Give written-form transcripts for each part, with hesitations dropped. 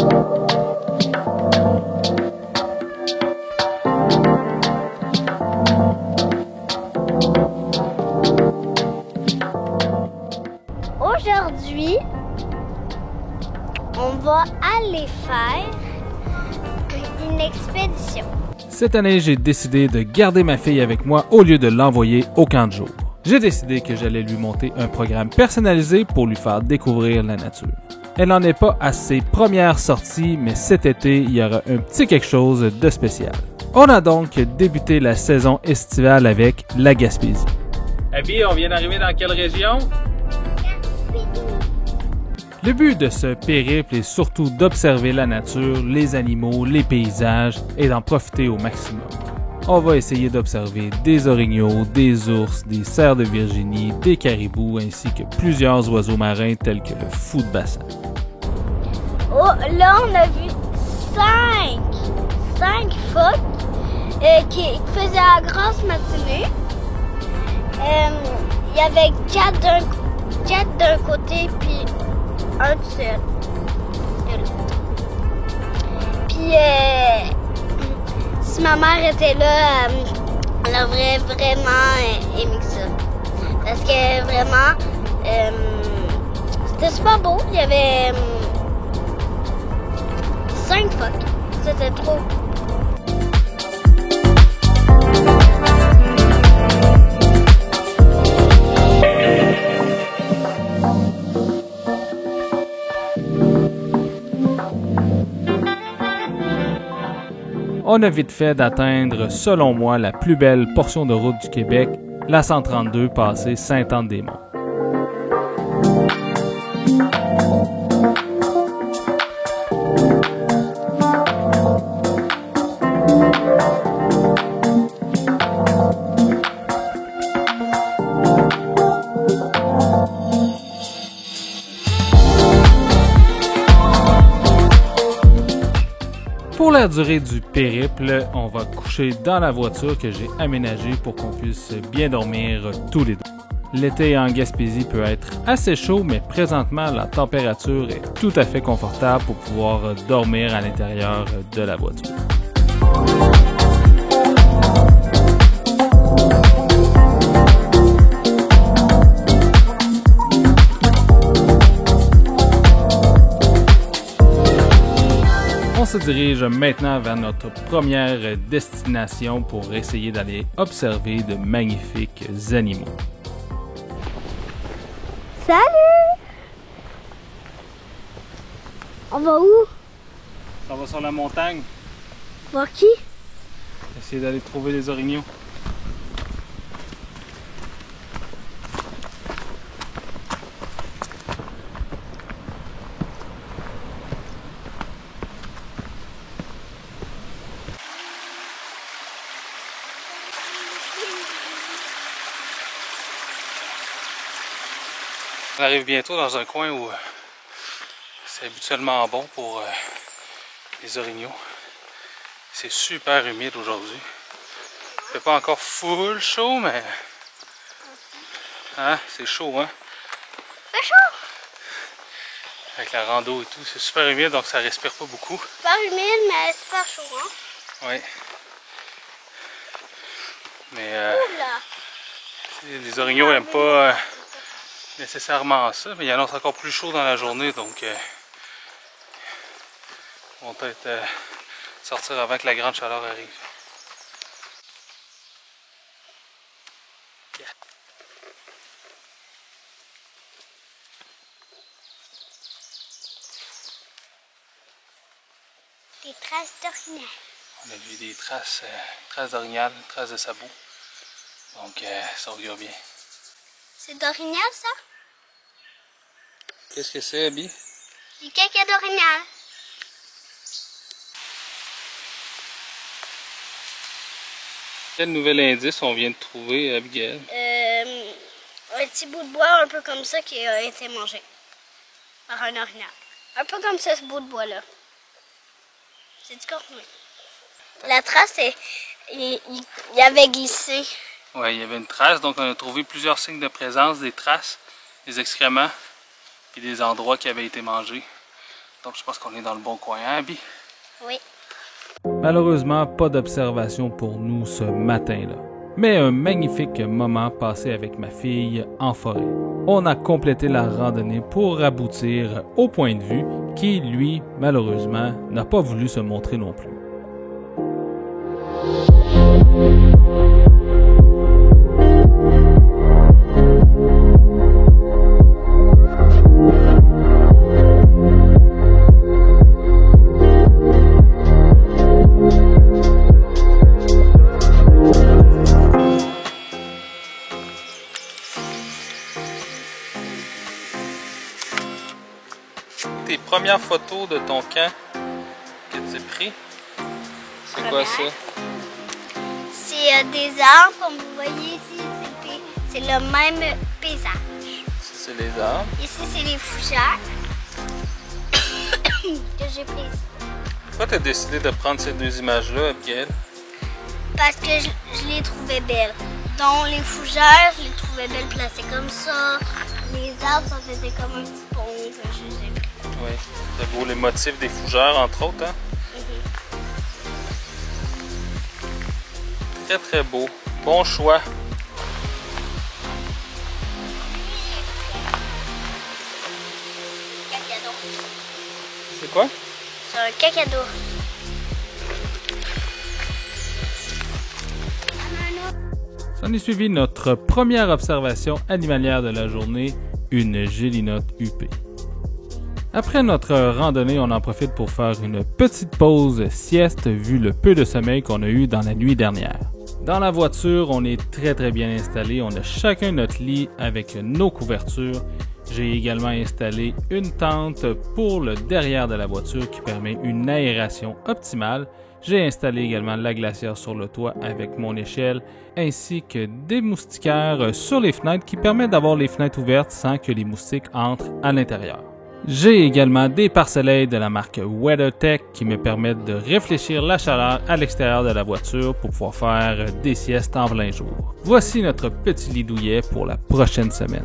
Aujourd'hui, on va aller faire une expédition. Cette année, j'ai décidé de garder ma fille avec moi au lieu de l'envoyer au camp de jour. J'ai décidé que j'allais lui monter un programme personnalisé pour lui faire découvrir la nature. Elle n'en est pas à ses premières sorties, mais cet été, il y aura un petit quelque chose de spécial. On a donc débuté la saison estivale avec la Gaspésie. Abby, on vient d'arriver dans quelle région? Le but de ce périple est surtout d'observer la nature, les animaux, les paysages et d'en profiter au maximum. On va essayer d'observer des orignaux, des ours, des cerfs de Virginie, des caribous ainsi que plusieurs oiseaux marins tels que le fou de bassin. Oh, là on a vu 5 phoques qui faisaient la grosse matinée. Il y avait 4 d'un côté puis un tout seul de l'autre. Puis si ma mère était là, elle aurait vraiment aimé ça. Parce que vraiment, c'était super beau. Il y avait 5 phoques. C'était trop. On a vite fait d'atteindre, selon moi, la plus belle portion de route du Québec, la 132 passée Sainte-Anne-des-Monts. Pour la durée du périple, on va coucher dans la voiture que j'ai aménagée pour qu'on puisse bien dormir tous les deux. L'été en Gaspésie peut être assez chaud, mais présentement la température est tout à fait confortable pour pouvoir dormir à l'intérieur de la voiture. On se dirige maintenant vers notre première destination pour essayer d'aller observer de magnifiques animaux. Salut! On va où? On va sur la montagne. Voir qui? Essayer d'aller trouver les orignaux. On arrive bientôt dans un coin où c'est habituellement bon pour les orignaux. C'est super humide aujourd'hui. Il fait pas encore full chaud, mais hein, c'est chaud, hein? C'est chaud! Avec la rando et tout, c'est super humide, donc ça respire pas beaucoup. Super humide, mais super chaud, hein? Oui. Mais Oula! les orignaux n'aiment pas nécessairement ça, mais il y en a encore plus chaud dans la journée, donc on va peut-être sortir avant que la grande chaleur arrive. Yeah. Des traces d'orignal. On a vu des traces d'orignal, traces de sabot, donc ça augure bien. C'est d'orignal, ça? Qu'est-ce que c'est, Abby? Du caca d'orignal. Quel nouvel indice on vient de trouver, Abigail? Un petit bout de bois un peu comme ça qui a été mangé par un orignal. Un peu comme ça, ce bout de bois-là. C'est du cornouille. La trace, il avait glissé. Oui, il y avait une trace, donc on a trouvé plusieurs signes de présence, des traces, des excréments, puis des endroits qui avaient été mangés. Donc je pense qu'on est dans le bon coin, hein, Abby? Oui. Malheureusement, pas d'observation pour nous ce matin-là. Mais un magnifique moment passé avec ma fille en forêt. On a complété la randonnée pour aboutir au point de vue qui, lui, malheureusement, n'a pas voulu se montrer non plus. Tes premières photos de ton camp que tu as pris, c'est quoi ça? C'est des arbres, comme vous voyez ici, c'est le même paysage. C'est les arbres. Ici, c'est les fougères que j'ai prises. Pourquoi tu as décidé de prendre ces deux images-là, Abigail? Parce que je les trouvais belles. Donc, les fougères, je les trouvais belles placées comme ça. Les arbres, ça faisait comme un petit pont que je les ai pris. Oui, c'est beau les motifs des fougères, entre autres, hein? Très très beau. Bon choix. Cacado. C'est quoi? C'est un cacado. S'en est suivi notre première observation animalière de la journée, une gélinote huppée. Après notre randonnée, on en profite pour faire une petite pause sieste vu le peu de sommeil qu'on a eu dans la nuit dernière. Dans la voiture, on est très bien installé. On a chacun notre lit avec nos couvertures. J'ai également installé une tente pour le derrière de la voiture qui permet une aération optimale. J'ai installé également la glacière sur le toit avec mon échelle, ainsi que des moustiquaires sur les fenêtres qui permettent d'avoir les fenêtres ouvertes sans que les moustiques entrent à l'intérieur. J'ai également des pare-soleils de la marque WeatherTech qui me permettent de réfléchir la chaleur à l'extérieur de la voiture pour pouvoir faire des siestes en plein jour. Voici notre petit lit douillet pour la prochaine semaine.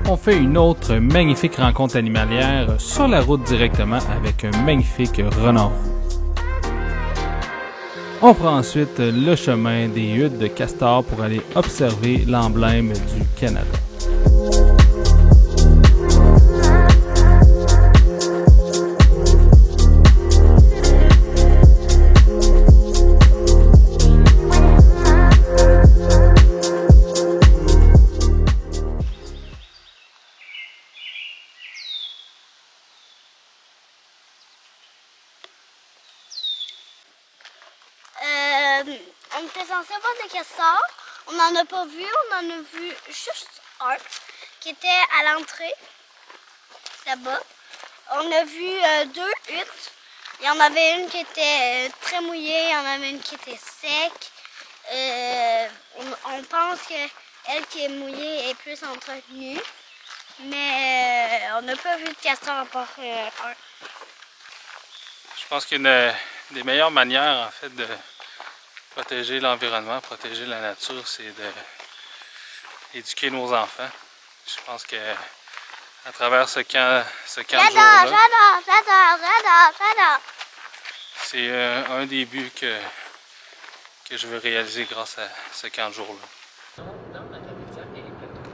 On fait une autre magnifique rencontre animalière sur la route directement avec un magnifique renard. On prend ensuite le chemin des huttes de Castor pour aller observer l'emblème du Canada. On était censé voir des castors. On n'en a pas vu. On en a vu juste un qui était à l'entrée, là-bas. On a vu deux huttes. Il y en avait une qui était très mouillée. Il y en avait une qui était sec. On pense qu'elle qui est mouillée est plus entretenue. Mais on n'a pas vu de castor à part un. Je pense qu'une des meilleures manières en fait de protéger l'environnement, protéger la nature, c'est d'éduquer nos enfants. Je pense que à travers ce camp de jour-là, J'adore. c'est un des buts que je veux réaliser grâce à ce camp de jour-là. Dans la capitale et les plateaux.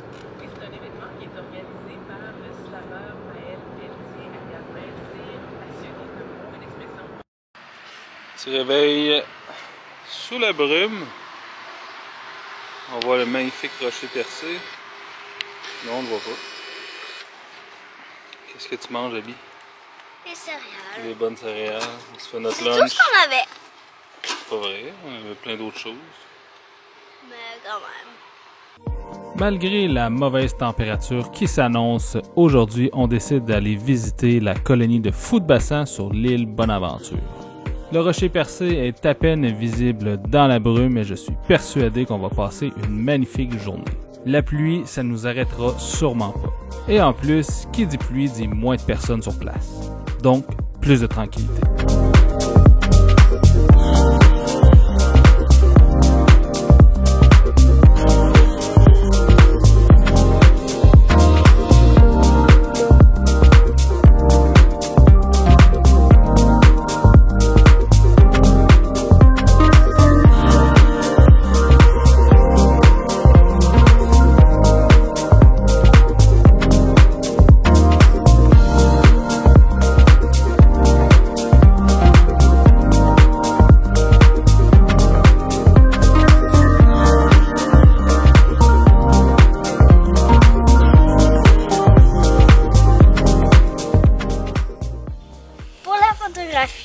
Et c'est un événement qui est organisé par le slameur Maël Pelletier, alias Maël Cyr, passionné de mots et d'expressions. Tu réveilles sous la brume. On voit le magnifique rocher percé. Non, on ne le voit pas. Qu'est-ce que tu manges, Abby? Les céréales. Des bonnes céréales. On se fait notre C'est tout lunch. ce qu'on avait. C'est pas vrai, on avait plein d'autres choses. Mais quand même. Malgré la mauvaise température qui s'annonce, aujourd'hui on décide d'aller visiter la colonie de fous de bassin sur l'île Bonaventure. Le rocher percé est à peine visible dans la brume et je suis persuadé qu'on va passer une magnifique journée. La pluie, ça nous arrêtera sûrement pas. Et en plus, qui dit pluie dit moins de personnes sur place. Donc, plus de tranquillité.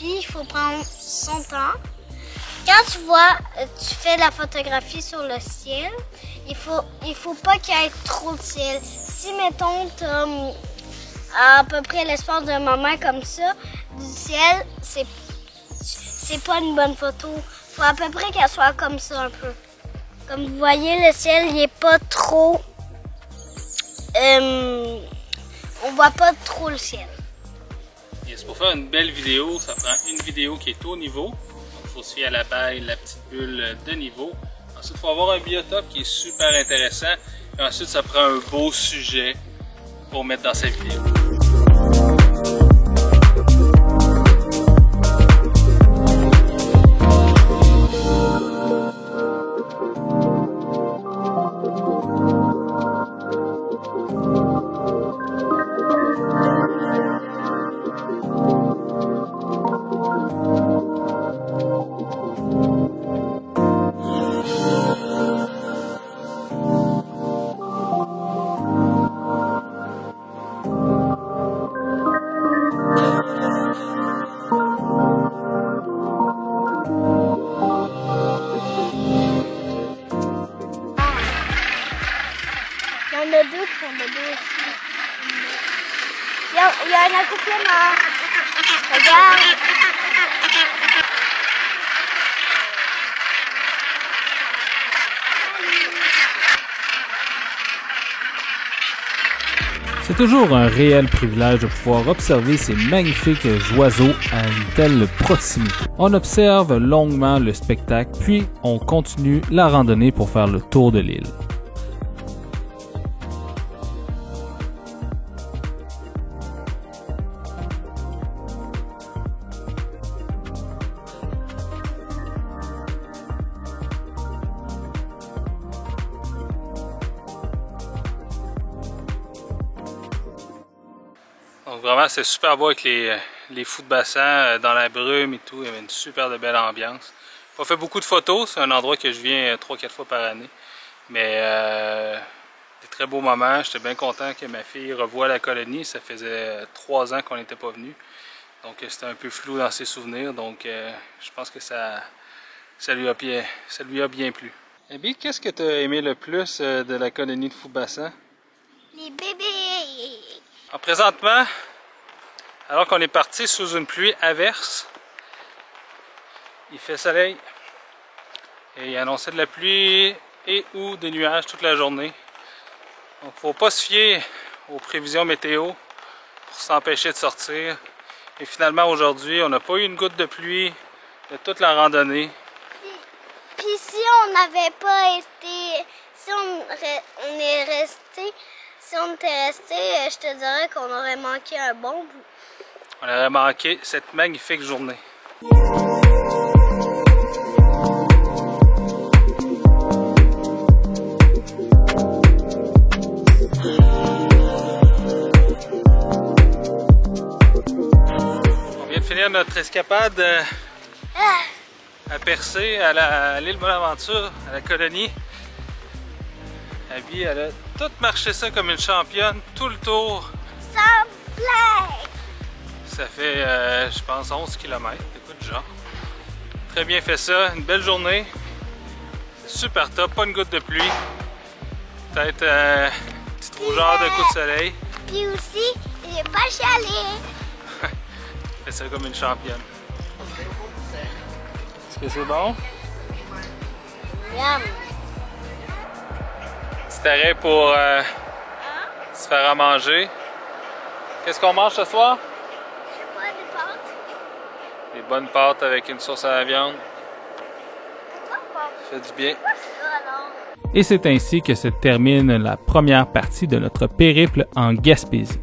Il faut prendre son temps. Quand tu fais la photographie sur le ciel, il faut pas qu'il y ait trop de ciel. Si, mettons, tu as à peu près l'espace d'un moment comme ça, du ciel, c'est pas une bonne photo. Il faut à peu près qu'elle soit comme ça un peu. Comme vous voyez, le ciel, il est pas trop... on voit pas trop le ciel. Et pour faire une belle vidéo, ça prend une vidéo qui est au niveau. Il faut se fier à la paille, la petite bulle de niveau. Ensuite, il faut avoir un biotope qui est super intéressant. Et ensuite, ça prend un beau sujet pour mettre dans sa vidéo. Il y en a deux qui font bébé aussi. Il y a un accouplement. Regarde. C'est toujours un réel privilège de pouvoir observer ces magnifiques oiseaux à une telle proximité. On observe longuement le spectacle, puis on continue la randonnée pour faire le tour de l'île. Donc vraiment, c'est super beau avec les fous de bassin dans la brume et tout. Il y avait une super de belle ambiance. J'ai pas fait beaucoup de photos, c'est un endroit que je viens 3-4 fois par année. Mais des très beaux moments. J'étais bien content que ma fille revoie la colonie. Ça faisait 3 ans qu'on n'était pas venu. Donc c'était un peu flou dans ses souvenirs. Donc je pense que ça lui a bien plu. Abby, qu'est-ce que tu as aimé le plus de la colonie de fous de bassin? Les bébés. Alors, présentement, alors qu'on est parti sous une pluie averse, il fait soleil et il annonçait de la pluie et ou des nuages toute la journée. Donc il ne faut pas se fier aux prévisions météo pour s'empêcher de sortir. Et finalement aujourd'hui, on n'a pas eu une goutte de pluie de toute la randonnée. Puis si on n'avait pas été, si on est resté, si on était resté, je te dirais qu'on aurait manqué un bon bout. On aurait manqué cette magnifique journée. On vient de finir notre escapade à Percé, à l'île Bonaventure, à la colonie. Abby, elle a tout marché ça comme une championne, tout le tour. Sans blague! Ça fait, je pense, 11 km. Écoute, genre. Très bien fait ça, une belle journée. C'est super top, pas une goutte de pluie. Peut-être petite rougeur de coup de soleil. Puis aussi, j'ai pas chialé. Fais ça comme une championne. Est-ce que c'est bon? Yum. Petit arrêt pour se faire à manger. Qu'est-ce qu'on mange ce soir? Je sais pas, des pâtes. Des bonnes pâtes avec une sauce à la viande. Pourquoi pas? Ça fait du bien. Ça alors? Et c'est ainsi que se termine la première partie de notre périple en Gaspésie.